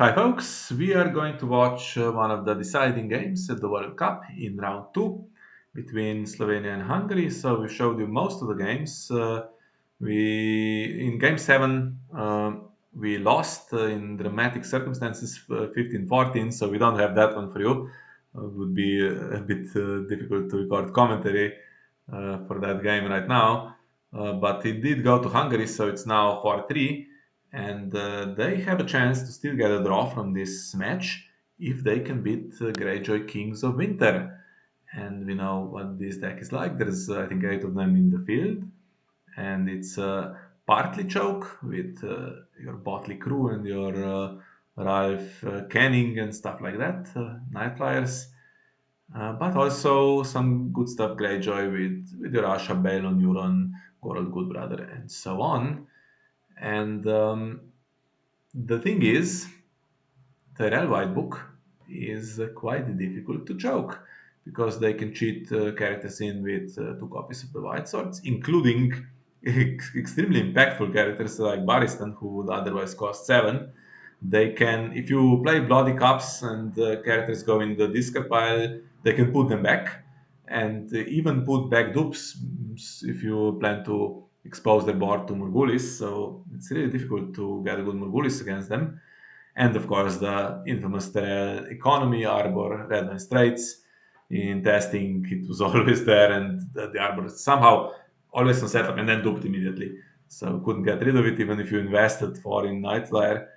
Hi, folks. We are going to watch one of the deciding games at the World Cup in round two between Slovenia and Hungary. So we showed you most of the games. We in game seven we lost in dramatic circumstances, 15-14. So we don't have that one for you. It would be a bit difficult to record commentary for that game right now. But it did go to Hungary, so it's now 4-3 and they have a chance to still get a draw from this match if they can beat Greyjoy Kings of Winter. And we know what this deck is like. There's, I think, 8 of them in the field, and it's partly choke with your Botley crew and your Ralph Canning and stuff like that, Night Flyers. But also some good stuff, Greyjoy with your Asha, Balon, Euron, Goral Goodbrother, and so on. And the thing is, Tyrell White Book is quite difficult to choke because they can cheat characters in with two copies of the White Swords, including extremely impactful characters like Barristan, who would otherwise cost 7. They can, if you play Bloody Cups and characters go in the discard pile, they can put them back and even put back dupes if you plan to expose their board to Murgulis. So it's really difficult to get a good Murgulis against them. And of course, the infamous Tyrell economy, Arbor, Red Line Straits. In testing, it was always there, and the Arbor is somehow always on setup and then duped immediately. So couldn't get rid of it even if you invested 4 in Nightflyer.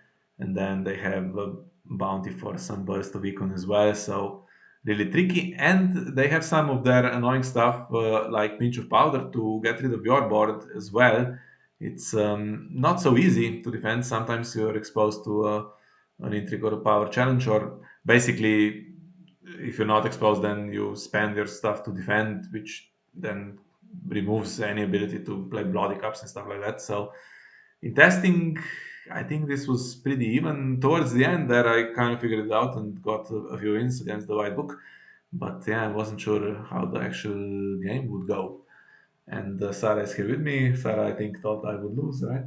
And then they have a bounty for some burst of econ as well. So really tricky. And they have some of their annoying stuff like Pinch of Powder to get rid of your board as well. It's not so easy to defend. Sometimes you're exposed to an intrigue or a power challenge, or basically, if you're not exposed, then you spend your stuff to defend, which then removes any ability to play bloody cups and stuff like that. So in testing, I think this was pretty even. Towards the end, there I kind of figured it out and got a few wins against the white book. But yeah, I wasn't sure how the actual game would go. And Sarah is here with me. Sarah, I think, thought I would lose, right?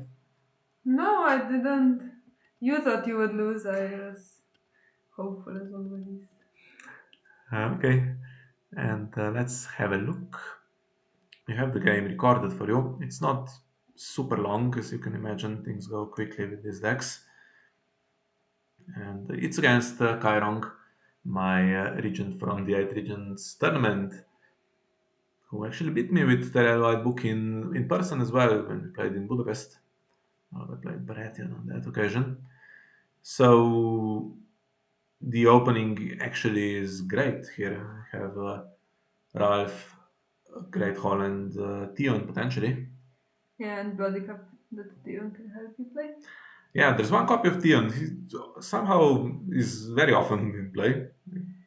No, I didn't. You thought you would lose. I was hopeful as always. Okay. And let's have a look. We have the game recorded for you. It's not super long, as you can imagine. Things go quickly with these decks. And it's against KaiRong, my regent from the 8 Regions tournament, who actually beat me with Tyrell White Book in person as well when we played in Budapest. Well, I played Baratheon on that occasion. So the opening actually is great. Here I have Ralph, Great Holland, Theon potentially. Yeah, and Bloody Cup that Dion can help you play. Yeah, there's one copy of Theon. He somehow is very often in play.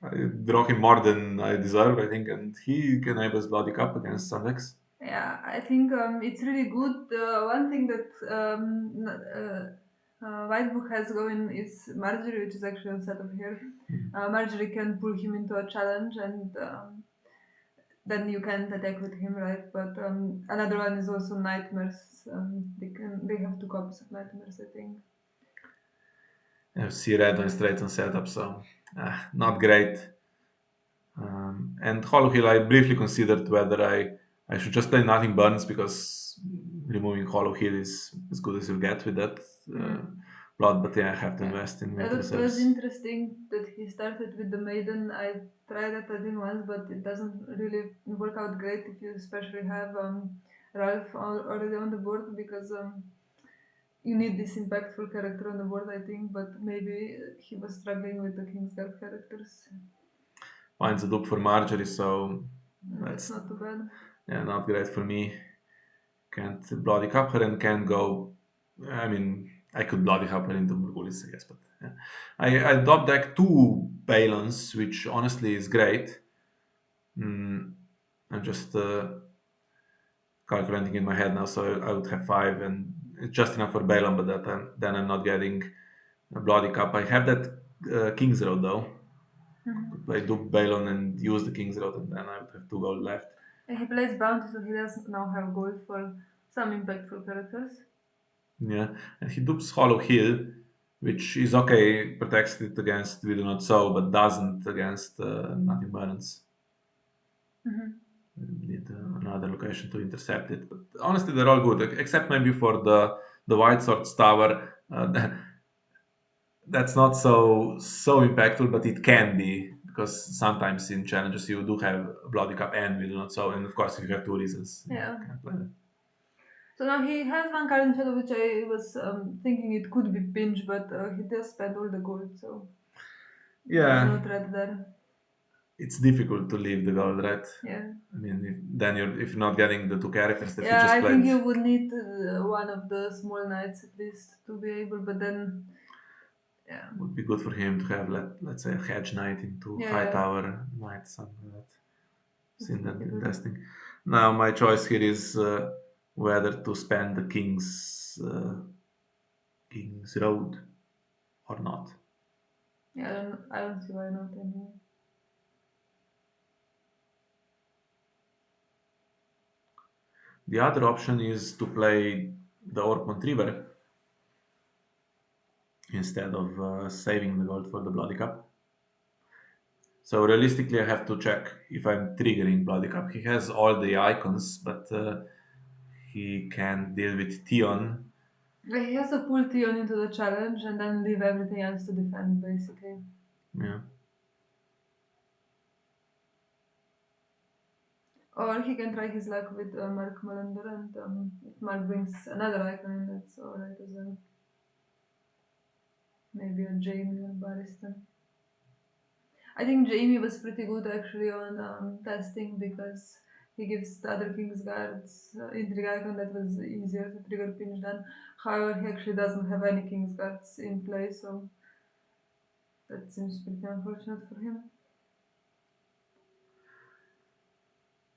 I draw him more than I deserve, I think, and he can enable Bloody Cup against some decks. Yeah, I think it's really good. One thing that White Book has going is Marjorie, which is actually on set of here. Marjorie can pull him into a challenge, and then you can attack with him, right? But another one is also Nightmares. They have two copies of Nightmares, I think. I see red on straight on setup, so not great. And Hollow Hill, I briefly considered whether I should just play Nothing Burns because removing Hollow Hill is as good as you get with that uh, Mm. blood, but yeah, I have to Yeah. invest in I mint thought it was reserves. interesting that he started with the maiden. I tried that I did once, but it doesn't really work out great if you especially have Ralph already on the board because you need this impactful character on the board, I think. But maybe he was struggling with the Kingsguard characters. Finds a dupe for Marjorie, so That's that's not too bad. yeah, not great for me. Can't bloody cup her and can go. I mean, I could bloody cup her into Murgulis, I guess, but yeah. I top deck two Balons, which honestly is great. Mm, I'm just calculating in my head now, so I would have 5, and it's just enough for Balon, but then I'm not getting a bloody cup. I have that King's Road though. Could Mhm. play Duke Balon and use the King's Road, and then I would have 2 gold left. And he plays bounty, so he does now have gold for some impactful characters. Yeah, and he dupes Hollow Hill. which is okay, protects it against we do not sow, but doesn't against nothing balance. Hmm. Need another location to intercept it. But honestly, they're all good, except maybe for the White Swords Tower. That's not so impactful, but it can be because sometimes in challenges you do have Bloody Cup and we do not sow, and of course if you have two reasons, you Yeah. can play that. So now he has one card in shadow which I was thinking it could be pinch, but he does spend all the gold, so there's no Yeah, threat there. it's difficult to leave the gold, right? Yeah. I mean, then if you're not getting the two characters that he Yeah, just I think played, you would need one of the small knights at least to be able, but then, yeah. would be good for him to have let's say a hedge knight into Yeah, high yeah, tower knight, something like that. that's Seen that pretty good. interesting. Now my choice here is whether to spend the king's road or not. Yeah, I don't see why not anyway. The other option is to play the Orc River instead of saving the gold for the Bloody Cup. So realistically, I have to check if I'm triggering Bloody Cup. He has all the icons, but he can deal with Tion. Yeah, he has to pull Tion into the challenge and then leave everything else to defend, basically. Yeah. Or he can try his luck with Mark Molander, and if Mark brings another icon in, that's alright as well. Maybe a Jamie or Barristan. I think Jamie was pretty good actually on testing because he gives the other King's Guards intrigue icon that was easier to trigger pinch than. However, he actually doesn't have any King's Guards in play, so that seems pretty unfortunate for him.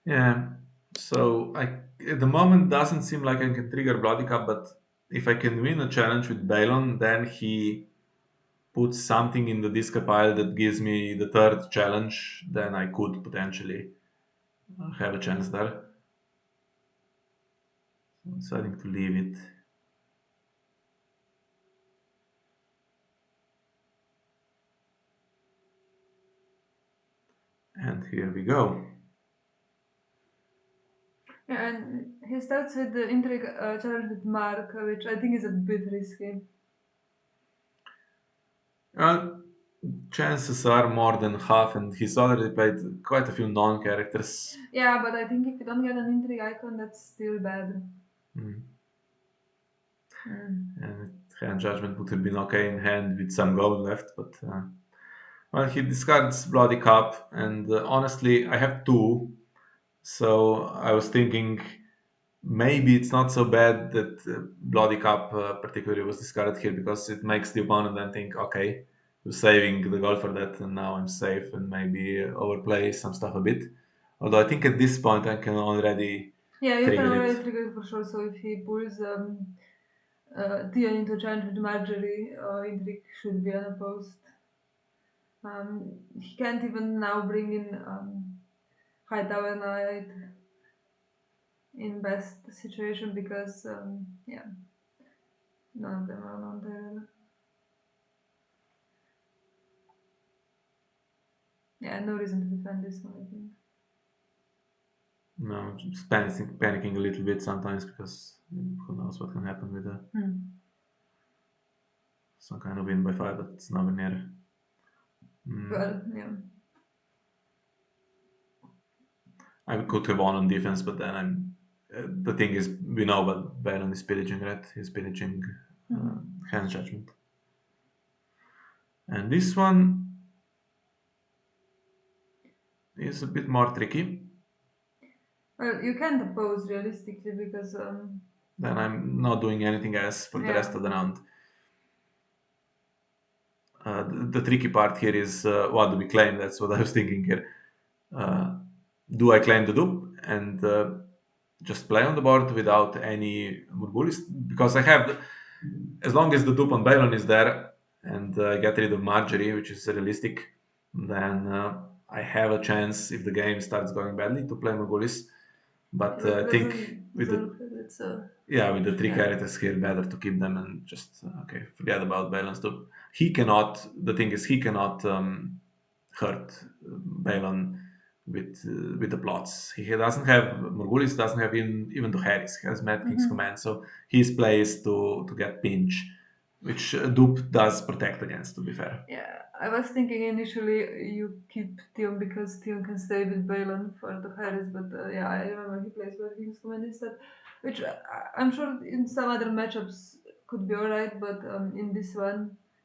Yeah. So at the moment doesn't seem like I can trigger Bloody Cup, but if I can win a challenge with Balon, then he puts something in the discard pile that gives me the third challenge, then I could potentially have a chance there. So I'm deciding to leave it. And here we go. Yeah, and he starts with the intrigue challenge with Mark, which I think is a bit risky. Well, chances are more than half, and he's already played quite a few non-characters. Yeah, but I think if you don't get an intrigue icon, that's still bad. Mm. Mm. And hand judgment would have been okay in hand with some gold left, but well, he discards Bloody Cup, and honestly, I have two, so I was thinking maybe it's not so bad that Bloody Cup particularly was discarded here because it makes the opponent then think, okay, we're saving the gold for that, and now I'm safe, and maybe overplay some stuff a bit. Although I think at this point I can already Yeah, you can trigger it. already trigger it for sure. So if he pulls Theon into challenge with Marjorie, Indrik should be unopposed. He can't even now bring in High Tower Knight in best situation because yeah, none of them are on Tyrell. Yeah, no reason to defend this one, I think. No, just panicking a little bit sometimes because who knows what can happen with Hmm. some kind of win by five, but it's nowhere near. Mm, Well, yeah. I could have won on defense, but then I'm. The thing is, we know what Baron is pillaging, right? He's pillaging uh, Hmm. hand judgment, and this one is a bit more tricky. Well, you can't oppose realistically because Then I'm not doing anything else for the rest yeah. of the round. The tricky part here is what do we claim? That's what I was thinking here. Uh, do I claim the dupe and just play on the board without any Murgulis? Because I have, as long as the dupe on Balon is there and get rid of Marjorie, which is realistic, then I have a chance if the game starts going badly to play Murgulis. But I think with Doesn't the look like it. So yeah, with the three Yeah. characters here, better to keep them and just okay, forget about balance. Too. He cannot. The thing is, he cannot hurt Balon with the plots. He doesn't have Morgulis doesn't have even to Harris. He has Mad King's Hmm. command, so he's placed to get pinch, which Dupe does protect against. To be fair, Yeah, I was thinking initially you keep Tion because Tion can stay with Balon for the Harris, but yeah, I remember he plays with King's Command instead, which I'm sure in some other matchups could be alright, but in this one,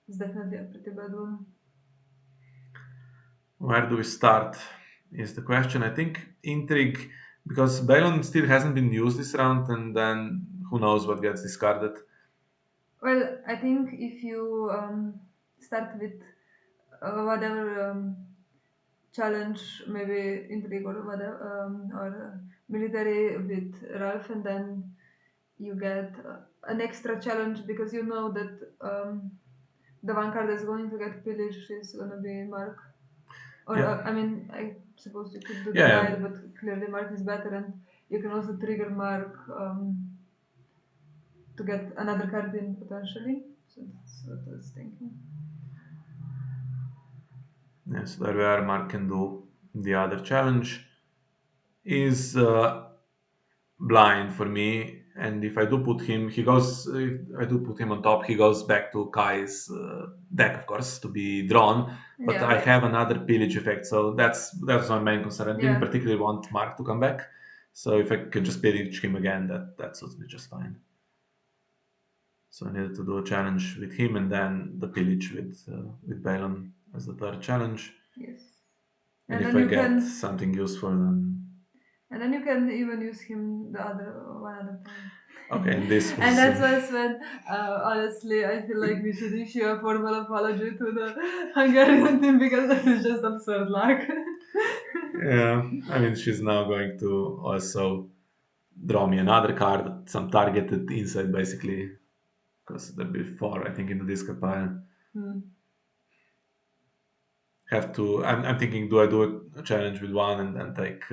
it's definitely a pretty bad one. where do we start? Is the question. I think intrigue because Balon still hasn't been used this round, and then who knows what gets discarded. Well, I think if you start with whatever challenge, maybe intrigue or whatever, or military with Ralph, and then you get an extra challenge because you know that the one card that's going to get pillaged is going to be Mark. Or, Yeah, I mean, I suppose you could do the yeah. guide, but clearly Mark is better, and you can also trigger Mark to get another card in potentially. So that's what I was thinking. Yes, there where Mark can do the other challenge is blind for me. And if I do put him, he goes. If I do put him on top, he goes back to Kai's deck, of course, to be drawn. But Yeah, I but have another pillage effect, so that's my main concern. I didn't yeah. particularly want Mark to come back, so if I can just pillage him again, that suits me just fine. So I needed to do a challenge with him, and then the pillage with Balon as the third challenge. Yes. And And if then I you get can something useful, then And then you can even use him the other one other time. okay. And this And was that's was when, honestly, I feel like we should issue a formal apology to the Hungarian team because that is just absurd luck. yeah. I mean, she's now going to also draw me another card, some targeted inside, basically, because there'll be four, I think, in the discard pile. Hmm. Have to. I'm thinking, do I do a challenge with one and then take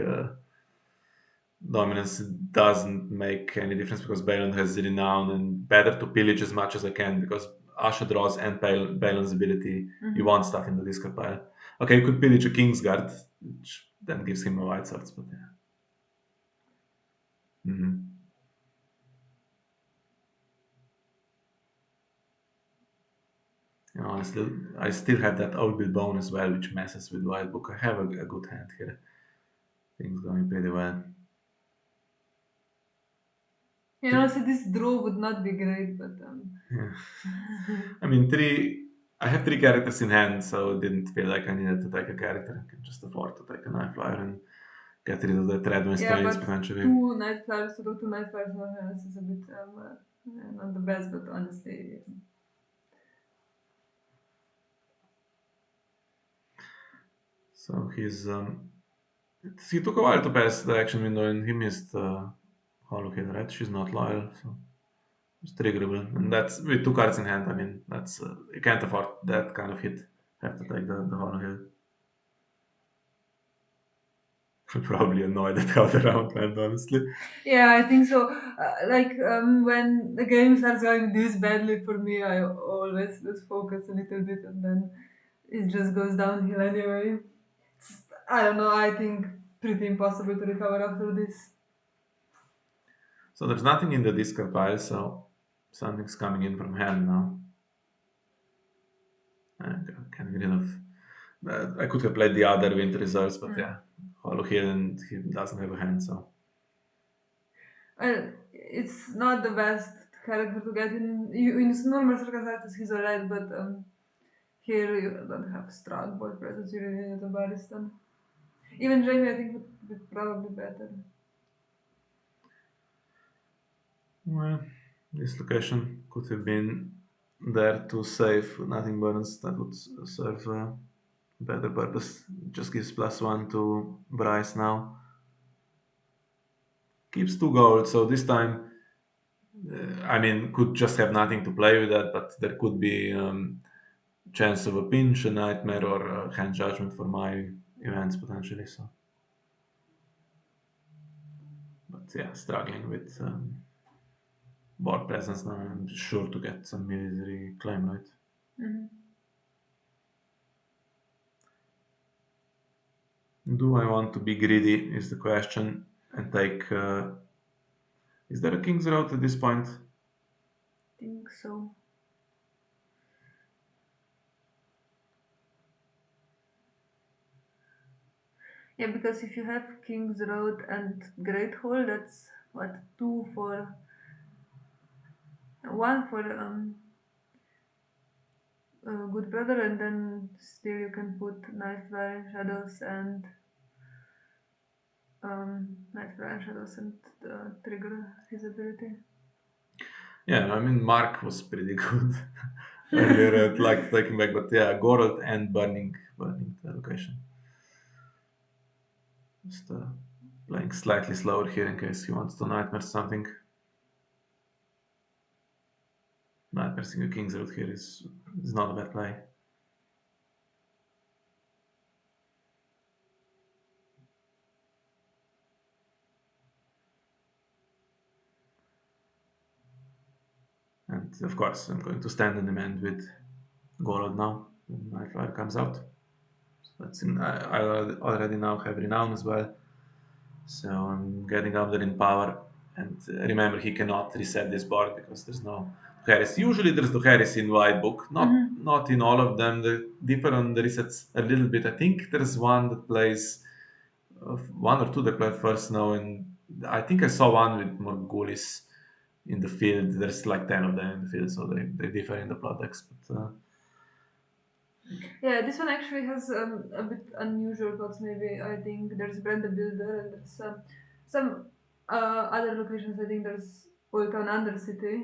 dominance? It doesn't make any difference because Balon has renown and better to pillage as much as I can because Asha draws and Balon's ability. You Hmm. want stuff in the discard pile. Okay, you could pillage a Kingsguard, which then gives him a white swords, but yeah. Hmm. Honestly, I still have that outbuild bone as well, which messes with Wild Book. I have a good hand here. Things going pretty well. And Three, also, this draw would not be great, but yeah. I mean, three. I have three characters in hand, so it didn't feel like I needed to take a character. I can just afford to take a Knife Flyer and get rid of the Thread when yeah, strains but potentially. two night flyers to go to night flyers in my hands is a bit not the best, but honestly, So he took a while to pass the action window and he missed Hollow Hill, right? She's not loyal, so it's triggerable. And that's with two cards in hand. I mean, that's you can't afford that kind of hit. Have to take the Hollow Hill. Probably annoyed at how the round went, honestly. yeah, I think so. Like when the game starts going this badly for me, I always lose focus a little bit, and then it just goes downhill anyway. I don't know. I think pretty impossible to recover after this. So there's nothing in the discard pile, so something's coming in from hand now. I can get rid of. I could have played the other winter results, but Hmm. yeah, Hollow Hill and he doesn't have a hand, so Well, it's not the best character to get in. In normal circumstances, he's alright, but here you don't have strong board presence. You really need a barista. Even Jamie, I think, would be probably better. well, this location could have been there to save nothing burns. That would serve a better purpose. Just gives +1 to Bryce now. Keeps 2 gold, so this time, I mean, could just have nothing to play with that, but there could be chance of a pinch, a nightmare, or a hand judgment for my events potentially. So, but yeah, struggling with. board presence now. I'm sure to get some military claim, right? Hmm. Do I want to be greedy? Is the question, and take. Is there a king's road at this point? Think so. Yeah, because if you have King's Road and Great Hall, that's what, two for one for Good Brother, and then still you can put Night Flying Shadows and Night Flying Shadows and trigger his ability. Yeah, I mean Mark was pretty good earlier. I'd like to take him back, but yeah, Gorod and burning the location. Just playing slightly slower here in case he wants to nightmare something. Nightmare single King's Road here is not a bad play. And of course, I'm going to stand in demand with Gorod now when Nightflyer comes out. So that's I already now have Renown as well. So I'm getting up there in power. And remember, he cannot reset this board because there's no heresy. Usually there's the heresy in White Book, Hmm. not in all of them. They differ on the resets a little bit. I think there's one that plays, one or two that play first now, and I think I saw one with Morgulis in the field. There's like 10 of them in the field, so they differ in the plot decks. But Yeah, this one actually has a bit unusual plots. Maybe I think there's Brand the Builder and there's some other locations. I think there's Old Town Undercity,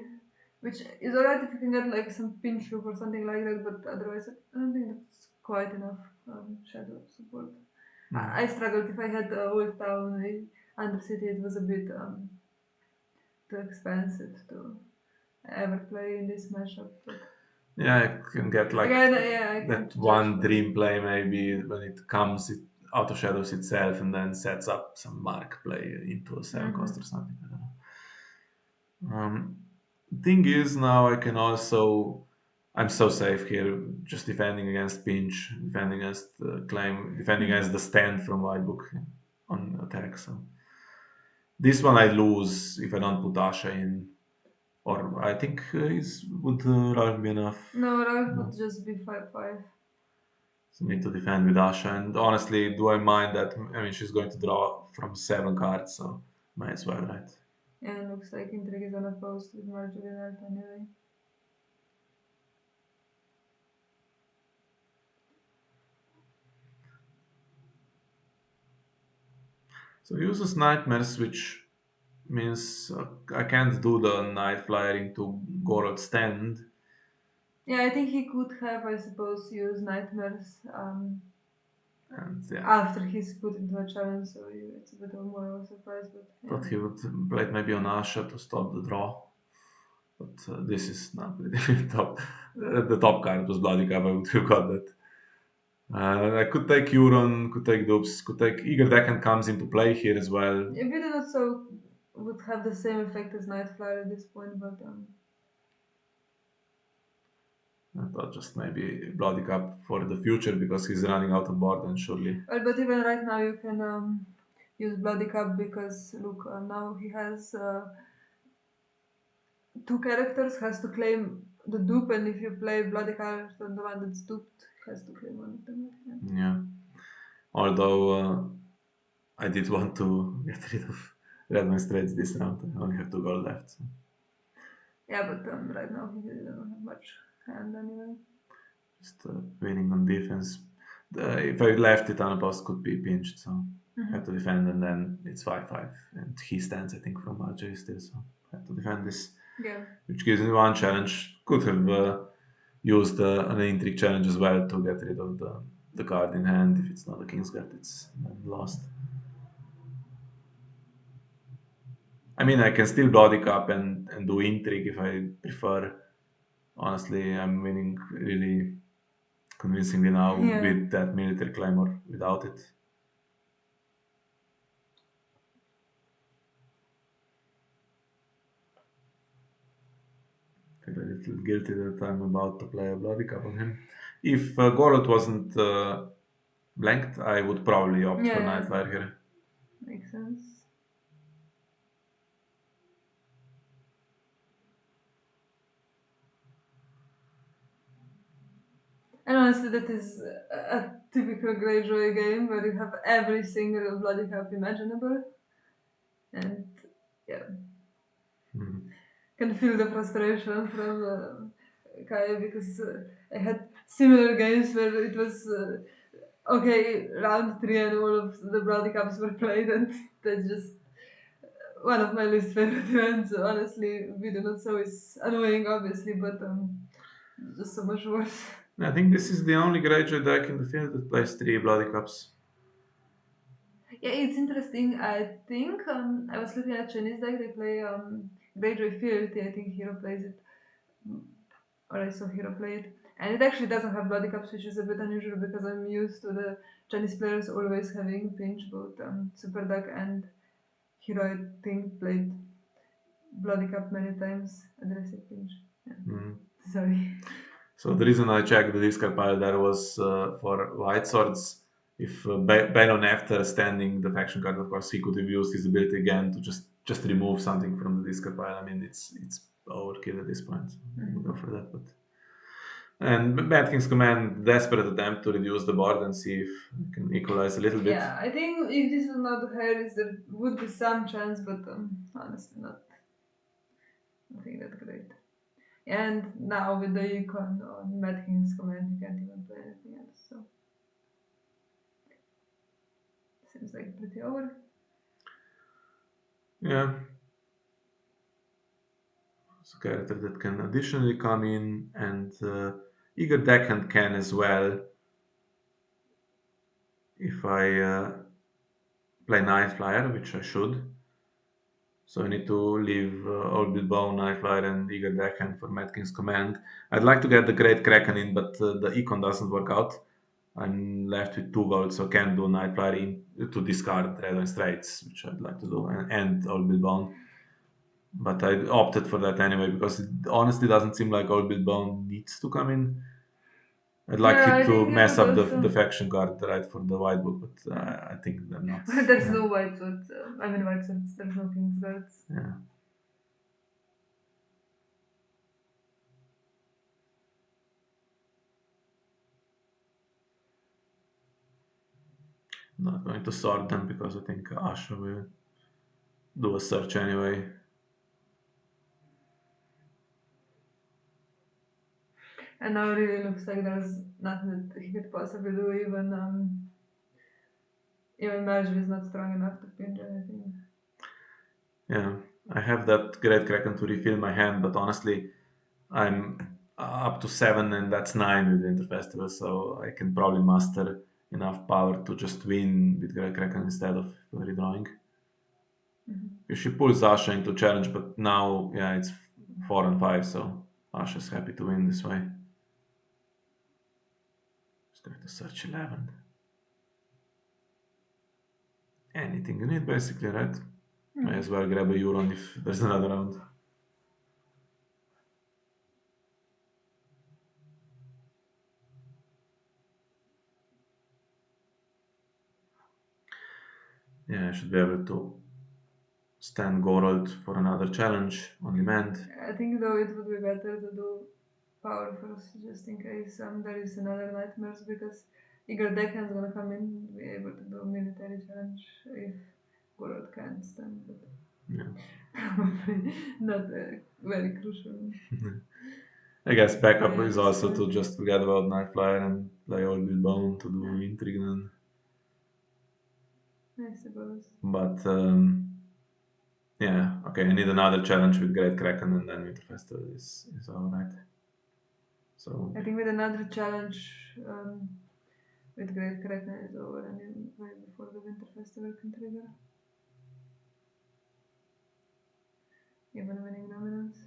which is alright if you can get like some pinch loop or something like that. But otherwise, I don't think that's quite enough shadow support. I mm. struggled if I had Old Town Undercity. It was a bit too expensive to ever play in this matchup. But Yeah, I can get like again, yeah, I that can't judge. one But dream play maybe when it comes out of shadows itself and then sets up some mark play into a 7 cost or mhm. something. I don't know. Thing is, now I can also. I'm so safe here, just defending against pinch, defending against claim, defending against the stand from White Book on attack. So this one I lose if I don't put Asha in, or I think is would Ralph be enough? No, Ralph would No. just be 5-5. So need to defend with Asha. And honestly, do I mind that? I mean, she's going to draw from 7 cards, so might as well, right? And looks like Intrigue is unopposed with Marjorie Alt anyway. So he uses Nightmares, which means I can't do the Night Flyer into Gorod stand. Yeah, I think he could have, I suppose, used Nightmares And yeah, after he's put into a challenge, so it's a bit of more of a surprise, but thought yeah. he would play it maybe on Asha to stop the draw. But this is not really top. The top card was Bloody Cup. I would have got that. I could take Euron, could take Dupes, could take Eager Decan comes into play here as well. If we do not so would have the same effect as Night Flyer at this point, but I thought just maybe Bloody Cup for the future because he's running out of board and surely. but even right now you can use Bloody Cup because look, now he has two characters, has to claim the dupe, and if you play Bloody Cup, then the one that's duped has to claim one of them. Yeah. Yeah. Although I did want to get rid of Red Man's Threads this round. I only have 2 gold left. So Yeah, but right now he doesn't have much hand anyway. just winning on defense. If I left it unopposed, could be pinched. So I Hmm. had to defend, and then it's 5-5. And he stands, I think, from Marjorie still. So I had to defend this, Yeah. which gives me one challenge. Could have used an intrigue challenge as well to get rid of the card in hand. If it's not a King's Guard, it's then lost. I mean, I can still Bloody Cup and do intrigue if I prefer. Honestly, I'm winning really convincingly now Yeah. with that military claim or without it. little guilty that I'm about to play a bloody cup on him. If Gorot wasn't blanked, I would probably opt for Yeah, Nightflyer here. makes sense. And honestly, that is a typical Greyjoy game where you have every single bloody cup imaginable, and yeah, Mhm. can feel the frustration from Kai because I had similar games where it was okay, round three and all of the bloody cups were played, and that's just one of my least favorite events. Honestly, we do not so it's annoying, obviously, but just so much worse. I think this is the only Greyjoy deck in the field that plays three bloody cups. Yeah, it's interesting. I think I was looking at Chinese deck. They play Greyjoy Fealty. I think Hero plays it, or I saw Hero play it, and it actually doesn't have bloody cups, which is a bit unusual because I'm used to the Chinese players always having pinch both Super deck and Hero. I think played bloody cup many times. Aggressive pinch. Yeah. Mm. Sorry. So the reason I checked the discard pile there was for White Swords. If Balon after standing the faction card, of course, he could have used his ability again to just remove something from the discard pile. I mean, it's overkill at this point. So we'll go for that. But and Bad King's Command, desperate attempt to reduce the board and see if we can equalize a little bit. Yeah, I think if this was not Harris, there would be some chance, but honestly, not nothing that great. And now with the icon on Mad King's Command, you can't even play anything else. So seems like pretty over. Yeah, it's a character that can additionally come in, and Eager Deckhand can as well if I play Night Flyer, which I should. So I need to leave Orbit Bone, Night Flyer, and Eager Deckhand for Mad King's Command. I'd like to get the Great Kraken in, but the econ doesn't work out. I'm left with 2 gold, so can't do Night Flyer in, to discard Red and Straits, which I'd like to do, and Orbit Bone. But I opted for that anyway because it honestly doesn't seem like Orbit Bone needs to come in. I'd like Yeah, it I to think you mess could up the also. faction card right for the white book, but I think they're not. There's Yeah, no white swords. I mean, white swords. There's no king's guards. yeah. Not going to sort them because I think Asha will do a search anyway. And now it really looks like there's nothing that he could possibly do. Even Marjorie is not strong enough to pinch anything. Yeah, I have that Great Kraken to refill my hand, but honestly, I'm up to 7 and that's 9 with Winter Festival, so I can probably muster enough power to just win with Great Kraken instead of redrawing. If she pulls Asha into challenge, but now, yeah, it's 4 and 5, so Asha's happy to win this way. Just going to search 11. Anything you need, basically, right? May as well grab a Euron if there's another round. Yeah, I should be able to stand Gorold for another challenge on demand. I think though it would be better to do power first, just in case there is another nightmares because Igor Deckhan's gonna come in, be able to do military challenge if Gorod can't stand, but Yeah. probably not very crucial I guess backup is players. also to just forget about Nightflyer and play Orbit Bone to do Intrigue then. I suppose. But yeah, okay, I need another challenge with Great Kraken and then Winter Festival is alright. So I think with another challenge with Great Kraken is over and then right before the Winter Festival can trigger. Even winning dominance.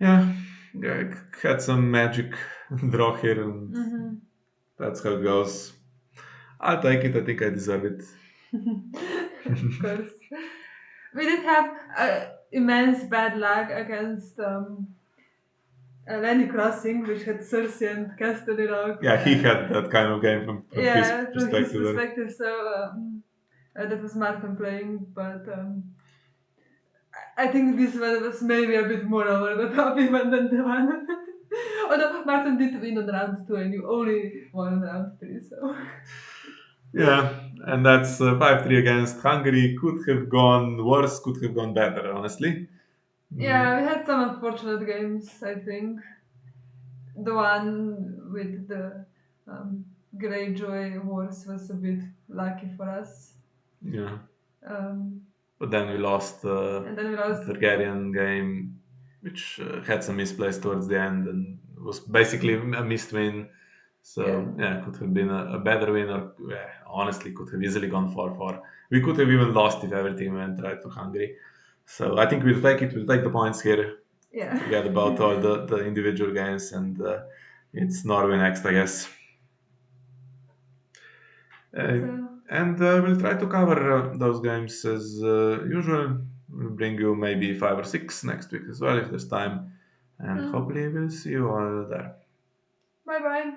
yeah, yeah, I had some magic draw here and Mm-hmm. that's how it goes. I'll take it, I think I deserve it. Of course. We did have immense bad luck against Lenny Crossing, which had Cersei and Castle Rock. Yeah, he had that kind of game from his Yeah, from his perspective there. perspective, so that was Martin playing, but I think this one was maybe a bit more over the top even than the one. Although Martin did win on round two and you only won on round three, so. Yeah, and that's 5-3 against Hungary. Could have gone worse, could have gone better, honestly. Yeah, Mm, we had some unfortunate games, I think. The one with the Greyjoy horse was a bit lucky for us. yeah. Um, But then we lost and then we the lost. Targaryen game, which had some misplays towards the end and was basically a missed win. Yeah. So yeah, could have been a better win, or yeah, honestly could have easily gone 4-4. We could have even lost if everything went right for Hungary. So I think we'll take it. We'll take the points here. Yeah. Forget about all the individual games, and it's Norway next, I guess. Uh, So, and we'll try to cover those games as usual. We'll bring you maybe 5 or 6 next week as well if there's time. And hopefully, we'll see you all there. bye bye.